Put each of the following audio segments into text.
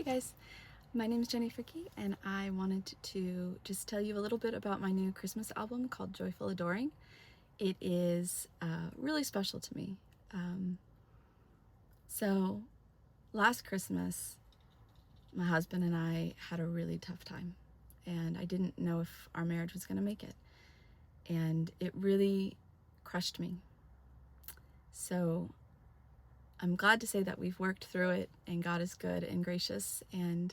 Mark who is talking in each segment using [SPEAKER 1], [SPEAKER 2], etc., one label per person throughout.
[SPEAKER 1] Hey guys, my name is Jenny Frickie, and I wanted to just tell you a little bit about my new Christmas album called Joyful Adoring. It is really special to me. So last Christmas, my husband and I had a really tough time, and I didn't know if our marriage was going to make it, and it really crushed me. So I'm glad to say that we've worked through it, and God is good and gracious, and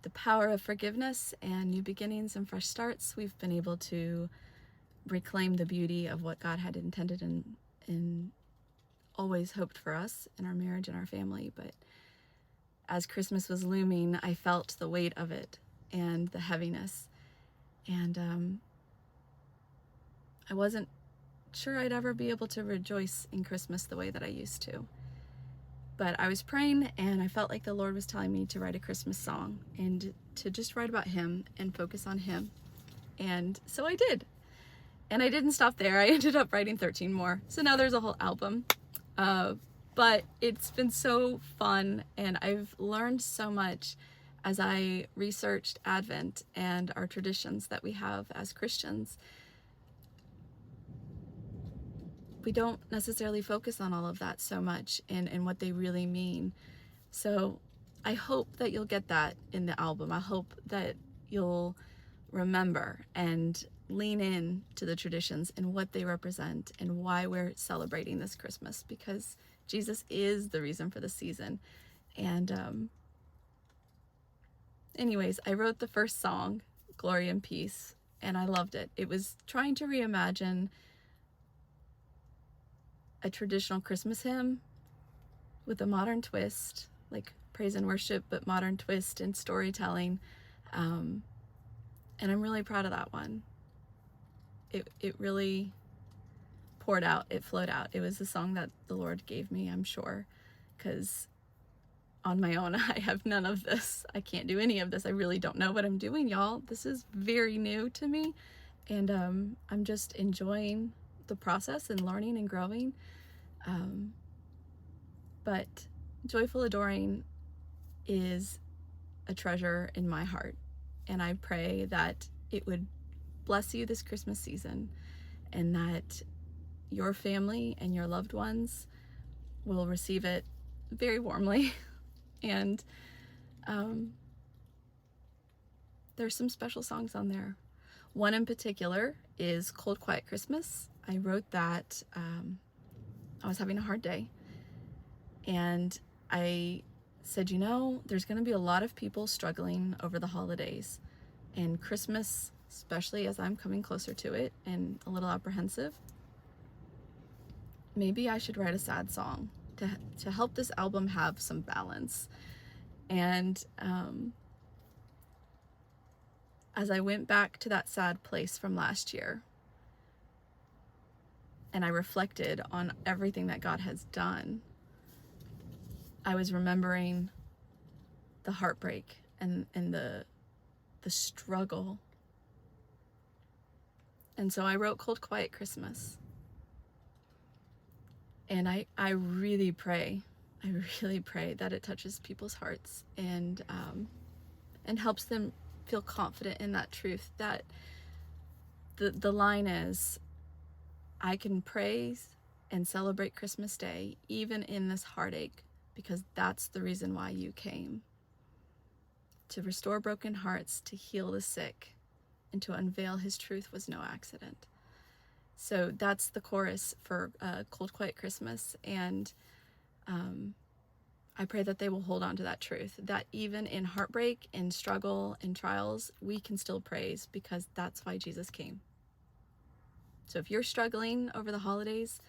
[SPEAKER 1] the power of forgiveness and new beginnings and fresh starts, we've been able to reclaim the beauty of what God had intended and always hoped for us in our marriage and our family. But as Christmas was looming, I felt the weight of it and the heaviness. And I wasn't sure I'd ever be able to rejoice in Christmas the way that I used to. But I was praying, and I felt like the Lord was telling me to write a Christmas song and to just write about Him and focus on Him. And so I did. And I didn't stop there. I ended up writing 13 more. So now there's a whole album. But it's been so fun, and I've learned so much as I researched Advent and our traditions that we have as Christians. We don't necessarily focus on all of that so much and what they really mean. So I hope that you'll get that in the album. I hope that you'll remember and lean in to the traditions and what they represent and why we're celebrating this Christmas, because Jesus is the reason for the season. And anyways, I wrote the first song, Glory and Peace, and I loved it. It was trying to reimagine a traditional Christmas hymn with a modern twist, like praise and worship, but modern twist and storytelling. And I'm really proud of that one. It really poured out, it flowed out. It was the song that the Lord gave me, I'm sure, because on my own, I have none of this. I can't do any of this. I really don't know what I'm doing, y'all. This is very new to me, and I'm just enjoying the process and learning and growing. But Joyful Adoring is a treasure in my heart, and I pray that it would bless you this Christmas season, and that your family and your loved ones will receive it very warmly. And there's some special songs on there. One in particular is Cold Quiet Christmas. I wrote that I was having a hard day, and I said, there's going to be a lot of people struggling over the holidays, and Christmas, especially as I'm coming closer to it and a little apprehensive, maybe I should write a sad song to help this album have some balance. And as I went back to that sad place from last year, and I reflected on everything that God has done, I was remembering the heartbreak and the struggle. And so I wrote Cold Quiet Christmas. And I really pray that it touches people's hearts and helps them feel confident in that truth, that the line is, I can praise and celebrate Christmas Day even in this heartache, because that's the reason why you came. To restore broken hearts, to heal the sick, and to unveil His truth was no accident. So that's the chorus for Cold Quiet Christmas, and I pray that they will hold on to that truth, that even in heartbreak, in struggle, in trials, we can still praise, because that's why Jesus came. So if you're struggling over the holidays,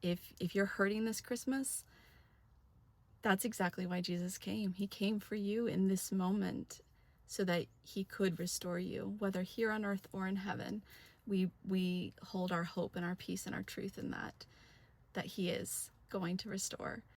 [SPEAKER 1] if you're hurting this Christmas, that's exactly why Jesus came. He came for you in this moment so that He could restore you, whether here on earth or in heaven. We hold our hope and our peace and our truth in that He is going to restore.